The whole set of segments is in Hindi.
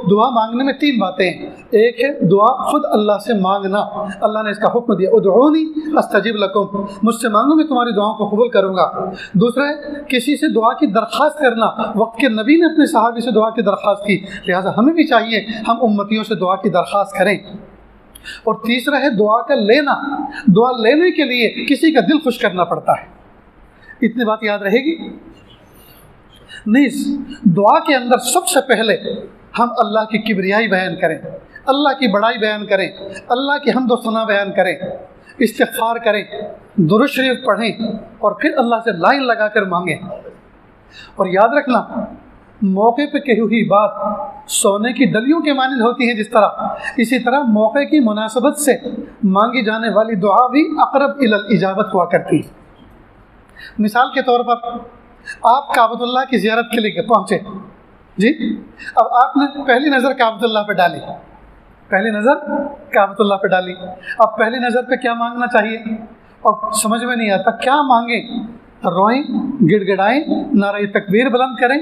दुआ मांगने में 3 बातें हैं। एक है दुआ खुद अल्लाह से मांगना, अल्लाह ने इसका हुक्म दिया, उदऊनी अस्तजिब लकुम, मुझसे मांगो मैं तुम्हारी दुआओं को कबूल करूँगा। दूसरा है किसी से दुआ की दरख्वास्त करना, वक्त के नबी ने अपने सहाबी से दुआ की दरख्वास्त की, लिहाजा हमें भी चाहिए हम उम्मतियों से दुआ की दरख्वास्त करें। और तीसरा है दुआ का लेना, दुआ लेने के लिए किसी का दिल खुश करना पड़ता है। इतनी बात याद रहेगी। नहीं, दुआ के अंदर सबसे पहले हम अल्लाह की किबरियाई बयान करें, अल्लाह की बड़ाई बयान करें, अल्लाह की हम्द व सना बयान करें, इस्तिग़फ़ार करें, दुरूद शरीफ पढ़ें और फिर अल्लाह से लाइन लगा कर मांगें। और याद रखना, मौके पे कही हुई बात सोने की डलियों के मानिंद होती है जिस तरह, इसी तरह मौके की मुनासबत से मांगी जाने वाली दुआ भी अक़रब इलल इजाबत हुआ करती है। मिसाल के तौर पर आप काबतुल्लाह की ज़ियारत के लिए पहुँचे जी, अब आपने पहली नज़र काबतुल्लाह पे डाली, पहली नज़र काबतुल्लाह पे डाली, अब पहली नज़र पे क्या मांगना चाहिए और समझ में नहीं आता क्या मांगें, रोएं, गिड़गिड़ाएं, नारे तकबीर बुलंद करें,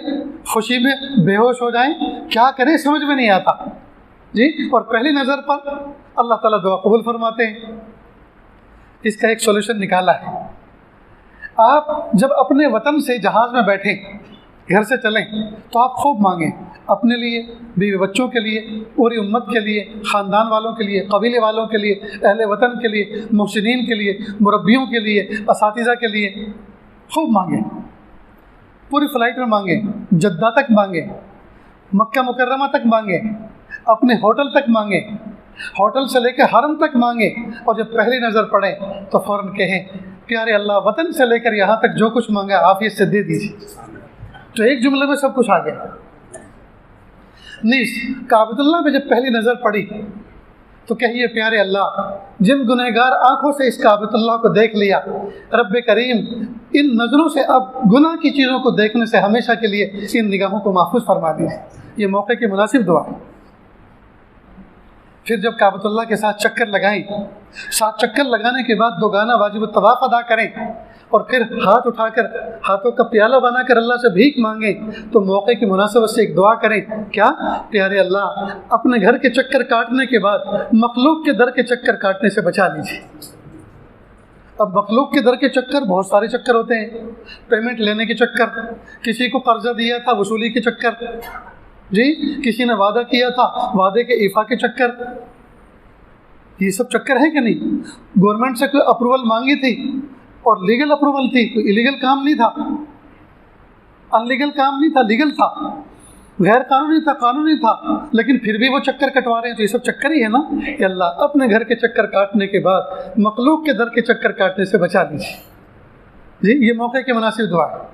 खुशी में बेहोश हो जाएं, क्या करें समझ में नहीं आता जी। और पहली नज़र पर अल्लाह ताला दुआ कबूल फरमाते हैं। इसका एक सोल्यूशन निकाला है। आप जब अपने वतन से जहाज़ में बैठें, घर से चलें, तो आप खूब मांगें, अपने लिए, बीवी बच्चों के लिए, पूरी उम्मत के लिए, ख़ानदान वालों के लिए, कबीले वालों के लिए, अहले वतन के लिए, मुहसिनीन के लिए, मुरब्बियों के लिए, असातिज़ा के लिए खूब मांगें। पूरी फ़्लाइट में मांगें, जद्दा तक मांगें, मक्का मुकर्रमा तक मांगें, अपने होटल तक मांगें, होटल से लेकर हरम तक मांगें। और जब पहली नज़र पड़े तो फ़ौरन कहें, प्यारे अल्लाह, वतन से लेकर यहाँ तक जो कुछ मांगा आफियत से दे दीजिए। तो एक जुमले में सब कुछ आ गया। नहीं, काबतुल्लाह पे जब पहली नज़र पड़ी तो कहिए, प्यारे अल्लाह, जिन गुनहगार आँखों से इस काबतुल्लाह को देख लिया, रब्बे करीम इन नज़रों से अब गुनाह की चीज़ों को देखने से हमेशा के लिए इन निगाहों को महफूज फरमा दीजिए। ये मौके की मुनासिब दुआ है। फिर जब काबतुल्लाह के साथ चक्कर लगाएं, 7 चक्कर लगाने के बाद 2 गाना वाजिब तवाफ़ अदा करें और फिर हाथ उठाकर हाथों का प्याला बनाकर अल्लाह से भीख मांगें, तो मौके की मुनासबत से एक दुआ करें, क्या, प्यारे अल्लाह, अपने घर के चक्कर काटने के बाद मखलूक के दर के चक्कर काटने से बचा लीजिए। अब मखलूक के दर के चक्कर बहुत सारे चक्कर होते हैं, पेमेंट लेने के चक्कर, किसी को कर्जा दिया था वसूली के चक्कर जी, किसी ने वादा किया था वादे के ईफा के चक्कर, ये सब चक्कर है कि नहीं। गवर्नमेंट से कोई अप्रूवल मांगी थी और लीगल अप्रूवल थी, कोई इलीगल काम नहीं था, अनलीगल काम नहीं था, लीगल था, गैर कानूनी था, कानूनी था, लेकिन फिर भी वो चक्कर कटवा रहे हैं। तो ये सब चक्कर ही है ना कि अल्लाह अपने घर के चक्कर काटने के बाद मखलूक के दर के चक्कर काटने से बचा लीजिए जी। ये मौके के मुनासिब दुआ है।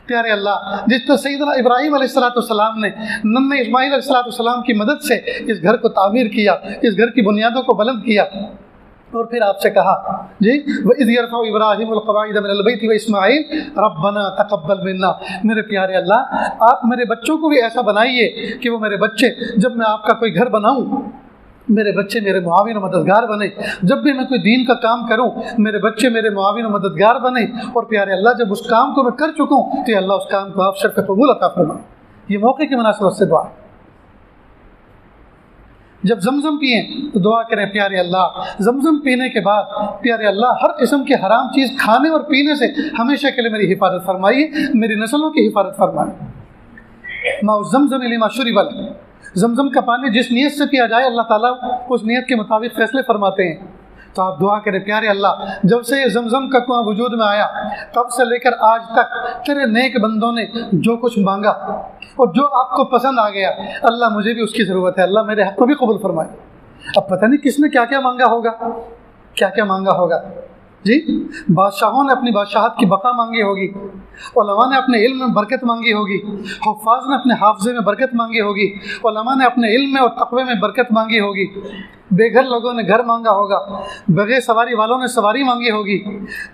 प्यारे अल्लाह, जिस तरह सैयदना इब्राहीम अलैहिस्सलाम ने नन्हे इस्माईल अलैहिस्सलाम की मदद से इस घर को तामीर किया, इस घर की बुनियादों को बुलंद किया, और फिर आपसे कहा जी, वइज़ यरफ़उ इब्राहीमुल क़वाइद मिनल बैति व इस्माईल रब्बना तक़ब्बल मिन्ना। मेरे प्यारे अल्लाह, आप मेरे बच्चों को भी ऐसा बनाइए कि वो मेरे बच्चे, जब मैं आपका कोई घर बनाऊँ, मेरे बच्चे मेरे मुआविन और मददगार बने। जब भी मैं कोई दीन का काम करूं, मेरे बच्चे मेरे मुआविन और मददगार बने। और प्यारे अल्लाह, जब उस काम को मैं कर चुका हूं तो अल्लाह उस काम को आप शर्फ़ कबूल अता फरमाए। ये मौके की मुनासबत से दुआ। जब जमजम पिए तो दुआ करें, प्यारे अल्लाह, जमजम पीने के बाद प्यारे अल्लाह, हर किस्म की हराम चीज़ खाने और पीने से हमेशा के लिए मेरी हिफाजत फरमाइए, मेरी नस्लों की हिफाजत फरमाए। माउ ज़मज़म लिमा शुरिबल, जमजम का पानी जिस नीयत से पिया जाए अल्लाह ताला उस नीयत के मुताबिक फ़ैसले फरमाते हैं। तो आप दुआ करें, प्यारे अल्लाह, जब से ये जमजम का कुआं वजूद में आया तब से लेकर आज तक तेरे नेक बंदों ने जो कुछ मांगा और जो आपको पसंद आ गया, अल्लाह मुझे भी उसकी ज़रूरत है, अल्लाह मेरे हक़ को भी कबूल फरमाए। अब पता नहीं किसने क्या क्या मांगा होगा, क्या क्या मांगा होगा जी। बादशाहों ने अपनी बादशाहत की बका मांगी होगी, उलमा ने अपने इल्म में बरकत मांगी होगी, हुफ़ाज़ ने अपने हाफ़ज़े में बरकत मांगी होगी, उलमा ने अपने इल्म में और तक़वे में बरकत मांगी होगी। बेघर लोगों ने घर मांगा होगा, बगैर सवारी वालों ने सवारी मांगी होगी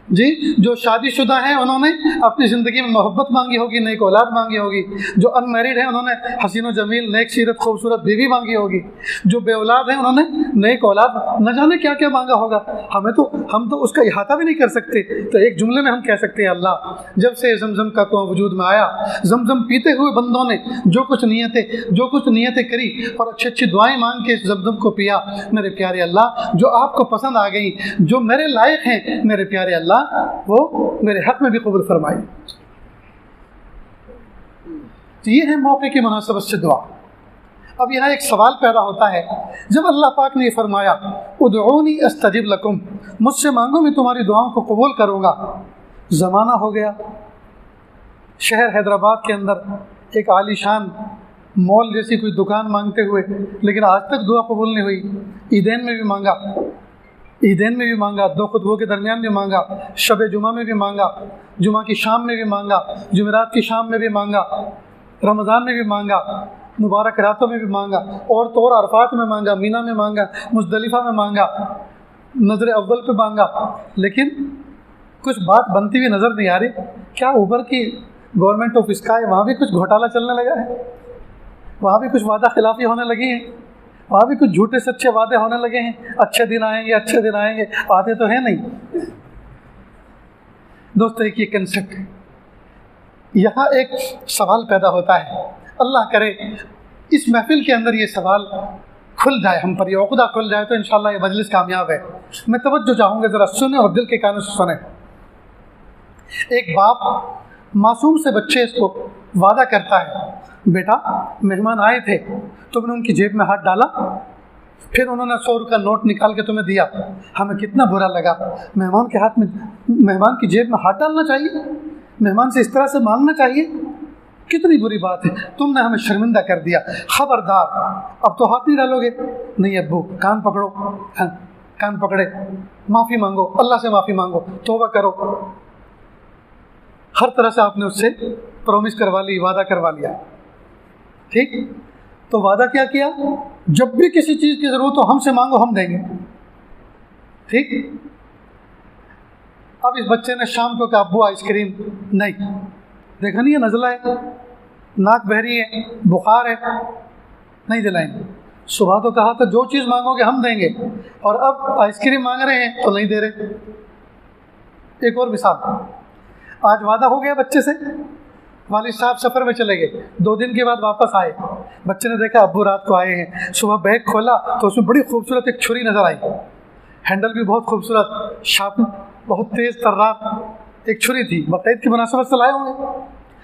जी, जो शादीशुदा हैं उन्होंने अपनी ज़िंदगी में मोहब्बत मांगी होगी, नेक औलाद मांगी होगी, जो अनमैरिड हैं उन्होंने हसीन जमील नेक सीरत खूबसूरत बीवी मांगी होगी, जो बे औलाद हैं उन्होंने नेक औलाद, न जाने क्या क्या मांगा होगा। हम तो उसका इहाता भी नहीं कर सकते। तो एक जुमले में हम कह सकते हैं, अल्लाह जब से जमजम का कुआं वजूद में आया, जमजम पीते हुए बंदों ने जो कुछ नियतें करी और अच्छी अच्छी दुआएं मांग के जमजम को पिया, मेरे प्यारे अल्लाह जो आपको पसंद आ गई, जो मेरे लायक हैं, मेरे प्यारे अल्लाह वो मेरे हक़ में भी कबूल फरमाए। तो ये है मौके की मुनासबत से दुआ। अब यहाँ एक सवाल पैदा होता है, जब अल्लाह पाक ने फरमाया उदऊनी अस्तजिब लकुम, मुझसे मांगो मैं तुम्हारी दुआओं को कबूल करूँगा। ज़माना हो गया, शहर हैदराबाद के अंदर एक आलीशान मॉल जैसी कोई दुकान मांगते हुए, लेकिन आज तक दुआ कबूल नहीं हुई। ईदैन में भी मांगा, दो खुतबों के दरमियान भी मांगा, शब जुमा में भी मांगा, जुमा की शाम में भी मांगा, जुमेरात की शाम में भी मांगा, रमज़ान में भी मांगा, मुबारक रातों में भी मांगा, और तौर अरफात में मांगा, मीना में मांगा, मुज़दलिफ़ा में मांगा, नज़र अव्वल पे मांगा, लेकिन कुछ बात बनती हुई नज़र नहीं आ रही। क्या ऊपर की गवर्नमेंट ऑफ स्काई वहाँ भी कुछ घोटाला चलने लगा है? वहाँ भी कुछ वादा खिलाफ़ी होने लगी है? वहाँ भी कुछ झूठे सच्चे वादे होने लगे हैं? अच्छे दिन आएंगे, आते तो हैं नहीं। दोस्तों एक ये कंसेप्ट है, यहाँ एक सवाल पैदा होता है, अल्लाह करे इस महफिल के अंदर ये सवाल खुल जाए, हम पर ये उक़दा खुल जाए तो इंशाअल्लाह ये मजलिस कामयाब है। मैं तवज्जो चाहूँगा, ज़रा सुने और दिल के कानों से सुने। एक बाप मासूम से बच्चे इसको वादा करता है, बेटा मेहमान आए थे, तुमने उनकी जेब में हाथ डाला, फिर उन्होंने 100 रुपये का नोट निकाल के तुम्हें दिया, हमें कितना बुरा लगा। मेहमान की जेब में हाथ डालना चाहिए? मेहमान से इस तरह से मांगना चाहिए? कितनी बुरी बात है, तुमने हमें शर्मिंदा कर दिया। खबरदार, अब तो हाथ नहीं डालोगे? नहीं अब्बू, कान पकड़ो, कान पकड़े, माफ़ी मांगो, अल्लाह से माफ़ी मांगो, तौबा करो। हर तरह से आपने उससे प्रॉमिस करवा ली, वादा करवा लिया, ठीक। तो वादा क्या किया, जब भी किसी चीज़ की ज़रूरत हो हमसे मांगो, हम देंगे, ठीक। अब इस बच्चे ने शाम को कहा अब्बू आइसक्रीम नहीं, देखा नहीं है नज़ला है, नाक बहरी है, बुखार है, नहीं दिलाएंगे। सुबह तो कहा था जो चीज़ मांगोगे हम देंगे, और अब आइसक्रीम मांग रहे हैं तो नहीं दे रहे। एक और मिसाल, आज वादा हो गया बच्चे से, वालिद साहब सफ़र में चले गए, 2 दिन के बाद वापस आए, बच्चे ने देखा अब्बू रात को आए हैं। सुबह बैग खोला तो उसमें बड़ी खूबसूरत एक छुरी नज़र आई, हैंडल भी बहुत खूबसूरत, शार्प, बहुत तेज़ तर्रार एक छुरी थी, बक़रीद की मुनासबत से लाए होंगे।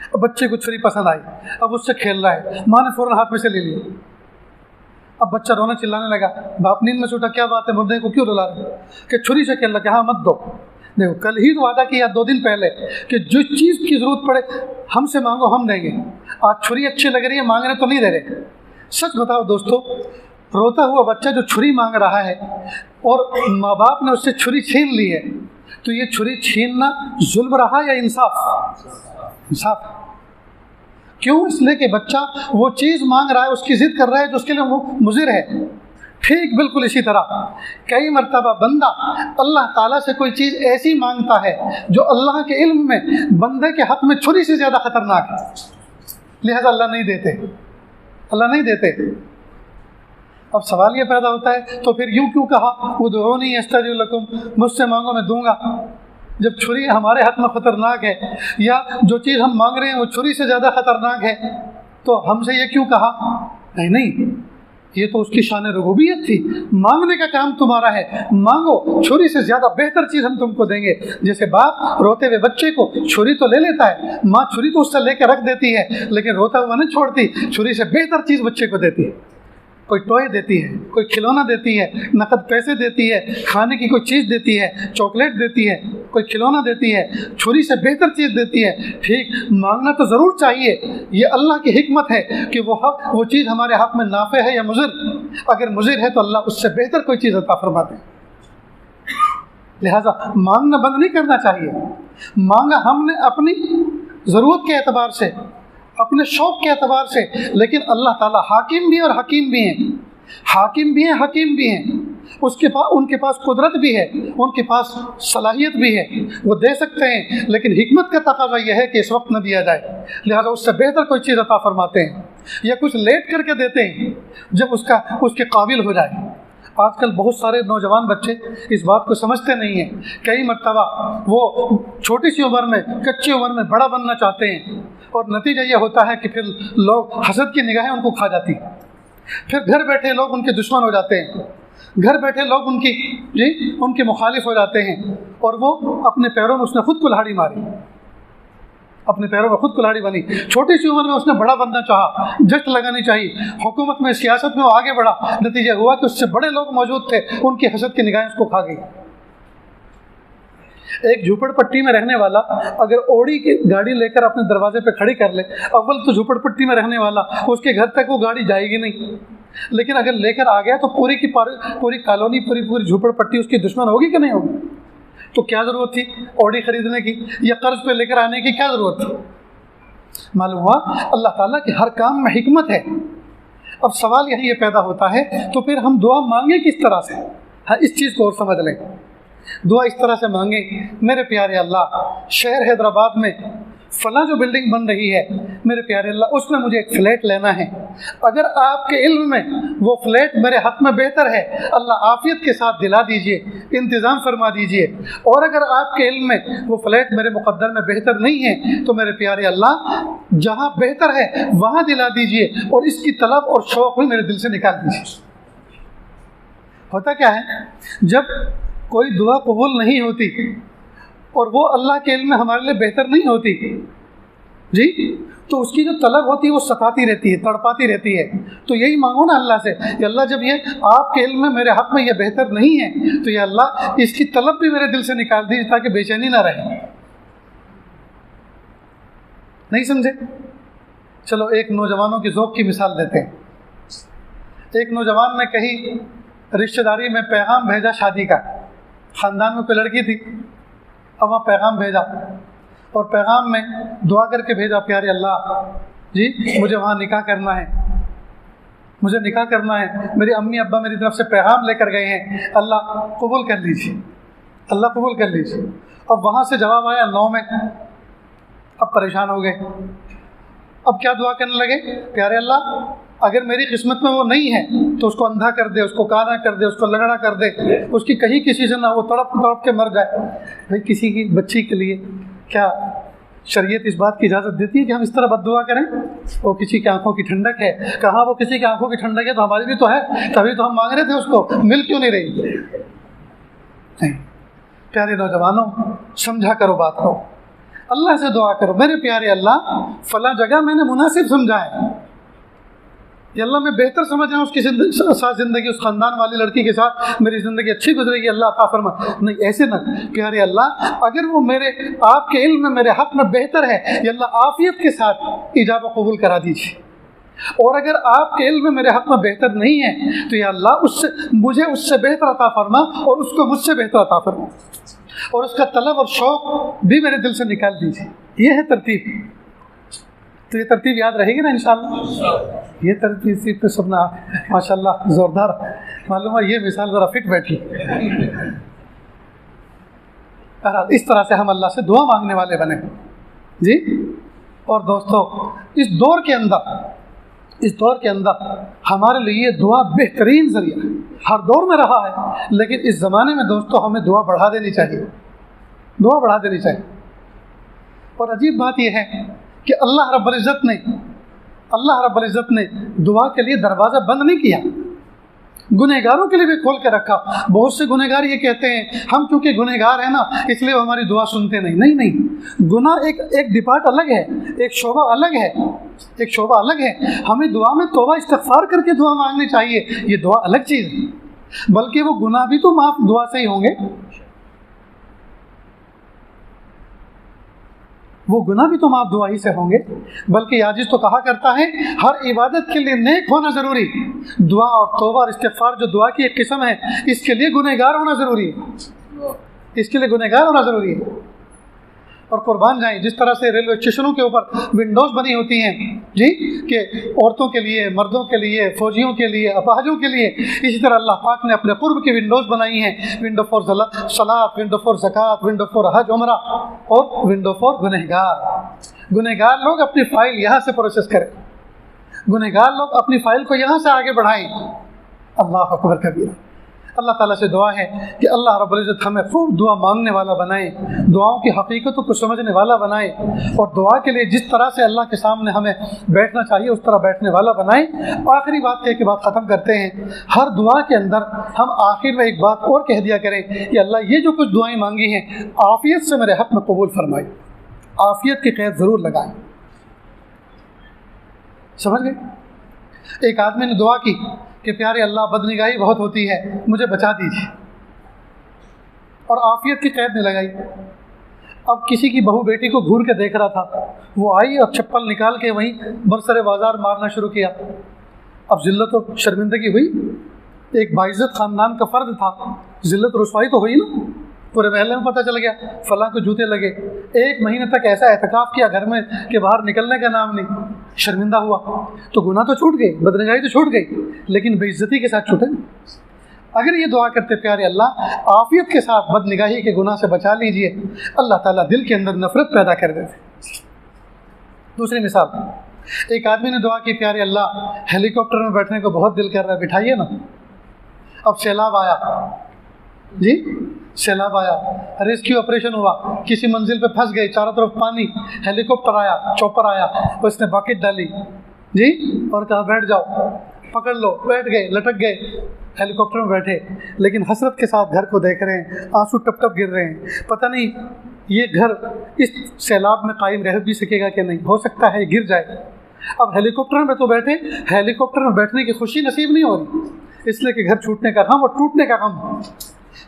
अब बच्चे को छुरी पसंद आई, अब उससे खेल रहा है, माँ ने फ़ौरन हाथ में से ले लिया। अब बच्चा रोना चिल्लाने लगा, बाप नींद में छूटा, क्या बात है, मुर्दे को क्यों रुला रहे? कि छुरी से खेल रहा, हाँ मत दो। देखो कल ही तो वादा किया 2 दिन पहले कि जो चीज़ की ज़रूरत पड़े हमसे मांगो, हम देंगे। आज छुरी अच्छी लग रही है, मांग रहे तो नहीं दे रहे। सच बताओ दोस्तों, रोता हुआ बच्चा जो छुरी मांग रहा है और माँ बाप ने उससे छुरी छीन ली है, तो ये छुरी छीनना जुल्म रहा या इंसाफ? इंसाफ। क्यों? इसलिए कि बच्चा वो चीज़ मांग रहा है, उसकी ज़िद कर रहा है जो उसके लिए वो मुज़िर है। ठीक बिल्कुल इसी तरह कई मरतबा बंदा अल्लाह ताला से कोई चीज़ ऐसी मांगता है जो अल्लाह के इल्म में बंदे के हक़ में छुरी से ज़्यादा ख़तरनाक है, लिहाजा अल्लाह नहीं देते। अब सवाल ये पैदा होता है, तो फिर यूँ क्यों कहा उदऊनी अस्तजिब लकुम, मुझसे मांगो मैं दूंगा, जब छुरी हमारे हक़ में ख़तरनाक है, या जो चीज़ हम मांग रहे हैं वो छुरी से ज़्यादा ख़तरनाक है, तो हमसे ये क्यों कहा? नहीं, ये तो उसकी शान रुबूबियत थी, मांगने का काम तुम्हारा है, मांगो, छुरी से ज़्यादा बेहतर चीज़ हम तुमको देंगे। जैसे बाप रोते हुए बच्चे को छुरी तो ले लेता है, माँ छुरी तो उससे लेकर रख देती है, लेकिन रोता हुआ नहीं छोड़ती, छुरी से बेहतर चीज़ बच्चे को देती है। कोई टॉय देती है, कोई खिलौना देती है, नकद पैसे देती है, खाने की कोई चीज़ देती है, चॉकलेट देती है, कोई खिलौना देती है, छुरी से बेहतर चीज़ देती है। ठीक, मांगना तो ज़रूर चाहिए, ये अल्लाह की हिकमत है कि वो चीज़ हमारे हाथ में नाफ़े है या मुज़िर। अगर मुज़िर है तो अल्लाह उससे बेहतर कोई चीज़ अता फरमाते हैं। लिहाजा मांगना बंद नहीं करना चाहिए। मांगा हमने अपनी ज़रूरत के एतबार से, अपने शौक़ के एतबार से, लेकिन अल्लाह ताला हाकिम भी और हकीम भी हैं। हाकिम भी हैं, हकीम भी हैं, उनके पास कुदरत भी है, उनके पास सलाहियत भी है, वो दे सकते हैं, लेकिन हिकमत का तकाज़ा यह है कि इस वक्त न दिया जाए, लिहाजा उससे बेहतर कोई चीज़ अता फरमाते हैं या कुछ लेट करके देते हैं जब उसके काबिल हो जाए। आजकल बहुत सारे नौजवान बच्चे इस बात को समझते नहीं हैं। कई मर्तबा वो छोटी सी उम्र में, कच्ची उम्र में बड़ा बनना चाहते हैं और नतीजा ये होता है कि फिर लोग हसद की निगाहें उनको खा जाती, फिर घर बैठे लोग उनके दुश्मन हो जाते हैं, घर बैठे लोग उनके मुखालिफ हो जाते हैं और वो अपने पैरों में, उसने खुद कुल्हाड़ी मारी, अपने पैरों में खुद कुल्हाड़ी बनी। छोटी सी उम्र में उसने बड़ा बनना चाहा, जश्न लगानी चाहिए, हुकूमत में, सियासत में वो आगे बढ़ा, नतीजा हुआ कि उससे बड़े लोग मौजूद थे, उनकी हसद की निगाहें उसको खा गई। एक झूपड़पट्टी में रहने वाला अगर ओडी की गाड़ी लेकर अपने दरवाजे पे खड़ी कर ले, अव्वल तो झूपड़पट्टी में रहने वाला, उसके घर तक वो गाड़ी जाएगी नहीं, लेकिन अगर लेकर आ गया तो पूरी कॉलोनी, पूरी झूपड़पट्टी उसकी दुश्मन होगी कि नहीं होगी? तो क्या ज़रूरत थी ओडी ख़रीदने की या कर्ज पे लेकर आने की, क्या ज़रूरत थी? मालूम हुआ अल्लाह ताला के हर काम में हिकमत है। अब सवाल यही ये पैदा होता है, तो फिर हम दुआ मांगे किस तरह से? हाँ, इस चीज़ को और समझ लें। दुआ इस तरह से मांगे, मेरे प्यारे अल्लाह, शहर हैदराबाद में फ़लाँ जो बिल्डिंग बन रही है, मेरे प्यारे अल्लाह, उसमें मुझे एक फ़्लैट लेना है। अगर आपके इल्म में वो फ़्लैट मेरे हक़ में बेहतर है, अल्लाह आफ़ियत के साथ दिला दीजिए, इंतज़ाम फरमा दीजिए। और अगर आपके इल्म में वो फ़्लैट मेरे मुक़द्दर में बेहतर नहीं है, तो मेरे प्यारे अल्लाह, जहाँ बेहतर है वहाँ दिला दीजिए और इसकी तलब और शौक़ भी मेरे दिल से निकाल दीजिए। होता क्या है, जब कोई दुआ कबूल नहीं होती और वो अल्लाह के इल्म में हमारे लिए बेहतर नहीं होती जी, तो उसकी जो तलब होती है वो सताती रहती है, तड़पाती रहती है। तो यही मांगो ना अल्लाह से कि अल्लाह, जब ये आपके इल्म में मेरे हक़ में ये बेहतर नहीं है, तो ये अल्लाह इसकी तलब भी मेरे दिल से निकाल दीजिए ताकि बेचैनी ना रहे। नहीं समझे? चलो एक नौजवानों की ज़ौक़ की मिसाल देते हैं। एक नौजवान ने कहीं रिश्तेदारी में पैगाम भेजा शादी का, ख़ानदान में कोई लड़की थी, अब वहाँ पैगाम भेजा और पैगाम में दुआ करके भेजा, प्यारे अल्लाह जी, मुझे वहाँ निकाह करना है, मुझे निकाह करना है, मेरी अम्मी अब्बा मेरी तरफ से पैगाम लेकर गए हैं, अल्लाह कबूल कर लीजिए, अल्लाह कबूल कर लीजिए। अब वहाँ से जवाब आया 9 में। अब परेशान हो गए, अब क्या दुआ करने लगे, प्यारे अल्लाह, अगर मेरी किस्मत में वो नहीं है तो उसको अंधा कर दे, उसको काना कर दे, उसको लंगड़ा कर दे, उसकी कहीं किसी से ना वो तड़प तड़प के मर जाए। भाई किसी की बच्ची के लिए क्या शरीयत इस बात की इजाज़त देती है कि हम इस तरह बद्दुआ करें? वो किसी की आंखों की ठंडक है, कहाँ वो किसी की आंखों की ठंडक है, तो हमारी भी तो है, तभी तो हम मांग रहे थे उसको, मिल क्यों नहीं रही? नहीं, प्यारे नौजवानों, समझा करो बात को, अल्लाह से दुआ करो, मेरे प्यारे अल्लाह, फ़लाँ जगह मैंने मुनासिब समझा है, ये अल्लाह मैं बेहतर समझ रहा हूँ, उसकी साथ ज़िंदगी, उस ख़ानदान वाली लड़की के साथ मेरी ज़िंदगी अच्छी गुजरेगी, अल्लाह अता फरमा। नहीं, ऐसे ना, प्यारे अल्लाह, अगर वो मेरे आपके इल्म में मेरे हक़ में बेहतर है, ये अल्लाह आफ़ियत के साथ इजाबा कबूल करा दीजिए। और अगर आपके इल्म में मेरे हक़ में बेहतर नहीं है, तो या अल्लाह मुझे उससे बेहतर अता फरमा और उसको मुझसे बेहतर अता फरमा, और उसका तलब और शौक़ भी मेरे दिल से निकाल दीजिए। ये है तरतीब। तो ये तरतीब याद रहेगी ना इंशाअल्लाह। ये तरतीब पे सब ना माशाअल्लाह ज़ोरदार, मालूम है ये मिसाल ज़रा फिट बैठी। इस तरह से हम अल्लाह से दुआ मांगने वाले बने जी। और दोस्तों, इस दौर के अंदर हमारे लिए दुआ बेहतरीन ज़रिया है, हर दौर में रहा है, लेकिन इस ज़माने में दोस्तों हमें दुआ बढ़ा देनी चाहिए, दुआ बढ़ा देनी चाहिए। और अजीब बात यह है कि अल्लाह रब्बुल इज़्ज़त ने दुआ के लिए दरवाज़ा बंद नहीं किया, गुनहगारों के लिए भी खोल के रखा। बहुत से गुनहगार ये कहते हैं हम क्योंकि गुनहगार हैं ना इसलिए वो हमारी दुआ सुनते नहीं। नहीं, गुनाह एक डिपार्ट अलग है, एक शोबा अलग है। हमें दुआ में तौबा इस्तिग़फ़ार करके दुआ मांगनी चाहिए, ये दुआ अलग चीज़ है। बल्कि वो गुनाह भी तो माफ़ दुआ से ही होंगे, वो गुनाह भी तो माफ़ दुआ ही से होंगे। बल्कि याजिज़ तो कहा करता है हर इबादत के लिए नेक होना ज़रूरी, दुआ और तौबा और इस्तिग़फ़ार जो दुआ की एक किस्म है, इसके लिए गुनहगार होना ज़रूरी है, इसके लिए गुनहगार होना ज़रूरी है। और कुर्बान जाएं। जिस तरह से रेलवे स्टेशनों के ऊपर विंडोज़ बनी होती हैं जी, कि औरतों के लिए, मर्दों के लिए, फ़ौजियों के लिए, अपाहजों के लिए, इसी तरह अल्लाह पाक ने अपने कुर्ब की विंडोज़ बनाई हैं। Window for Salat, window for ज़कात, विंडो फॉर हज उमरा और विंडो फॉर गुनहगार। गुनहगार लोग अपनी फ़ाइल यहाँ से प्रोसेस करें, गुनहगार लोग अपनी फ़ाइल को यहाँ से आगे बढ़ाएँ। अल्लाह अकबर कबीरा। अल्लाह ताला से दुआ है कि अल्लाह रब्बुल इज़्ज़त हमें खूब दुआ मांगने वाला बनाए, दुआओं की हकीकतों को समझने वाला बनाए, और दुआ के लिए जिस तरह से अल्लाह के सामने हमें बैठना चाहिए उस तरह बैठने वाला बनाए। आखिरी बात कह के बात ख़त्म करते हैं। हर दुआ के अंदर हम आखिर में एक बात और कह दिया करें कि अल्लाह ये जो कुछ दुआएँ मांगी हैं आफ़ियत से मेरे हक़ में कबूल फरमाए, आफ़ियत की क़ैद ज़रूर लगाएँ। समझ गए? एक आदमी ने दुआ की कि प्यारे अल्लाह बदनिगाही बहुत होती है, मुझे बचा दीजिए, और आफ़ियत की क़ैद नहीं लगाई। अब किसी की बहू बेटी को घूर के देख रहा था, वो आई और चप्पल निकाल के वहीं बरसरे बाज़ार मारना शुरू किया। अब ज़िल्लत और शर्मिंदगी हुई, एक बाइज़्ज़त ख़ानदान का फ़र्द था, ज़िल्लत रुसवाई तो हुई ना, पूरे महल्ले में पता चल गया, फ़लाँ को जूते लगे। 1 महीने तक ऐसा एहतिकाफ़ किया घर में कि बाहर निकलने का नाम नहीं, शर्मिंदा हुआ। तो गुनाह तो छूट गई, बदनिगाही तो छूट गई, लेकिन बेइज्जती के साथ छूटे। अगर ये दुआ करते प्यारे अल्लाह आफ़ियत के साथ बदनिगाही के गुनाह से बचा लीजिए, अल्लाह ताला दिल के अंदर नफ़रत पैदा कर देते। दूसरी मिसाल, एक आदमी ने दुआ की, प्यारे अल्लाह हेलीकॉप्टर में बैठने को बहुत दिल कर रहा है, बिठाइए ना। अब सैलाब आया जी, सैलाब आया, रेस्क्यू ऑपरेशन हुआ, किसी मंजिल पे फंस गए, चारों तरफ पानी, हेलीकॉप्टर आया, चॉपर आया, उसने बकेट डाली जी और कहा बैठ जाओ, पकड़ लो, बैठ गए, लटक गए, हेलीकॉप्टर में बैठे, लेकिन हसरत के साथ घर को देख रहे हैं, आंसू टप टप गिर रहे हैं। पता नहीं ये घर इस सैलाब में कायम रह भी सकेगा कि नहीं, हो सकता है गिर जाए। अब हेलीकॉप्टर में तो बैठे, हेलीकॉप्टर में बैठने की खुशी नसीब नहीं हो रही, इसलिए कि घर छूटने का गम और टूटने का गम।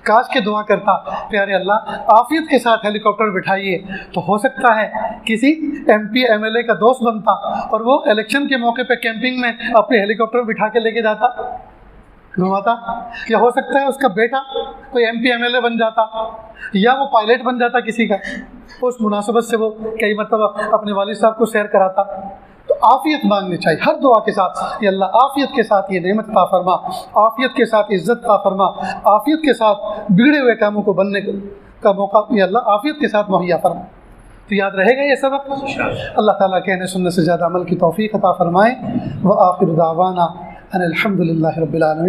काश के दुआ करता, प्यारे अल्लाह आफ़ियत के साथ हेलीकॉप्टर बिठाइए, तो हो सकता है किसी MP MLA का दोस्त बनता और वो इलेक्शन के मौके पे कैंपिंग में अपने हेलीकॉप्टर बिठा के लेके जाता, घुमाता। या हो सकता है उसका बेटा कोई MP MLA बन जाता, या वो पायलट बन जाता किसी का, उस मुनासबत से वो कई मतलब अपने वालिद साहब को सैर कराता। तो आफ़ियत मांगनी चाहिए हर दुआ के साथ कि अल्लाह आफ़ियत के साथ ये नेमत अता फरमा, आफ़ियत के साथ इज़्ज़त अता फरमा, आफ़ियत के साथ बिगड़े हुए कामों को बनने का मौका ये अल्लाह आफ़ियत के साथ मुहैया फरमा। तो याद रहेगा ये सबक। अल्लाह ताला कहने सुनने से ज़्यादा अमल की तौफ़ीक़ अता फरमाए। व आखिर दावाना अनिल हम्दुलिल्लाहि रब्बिल आलमीन।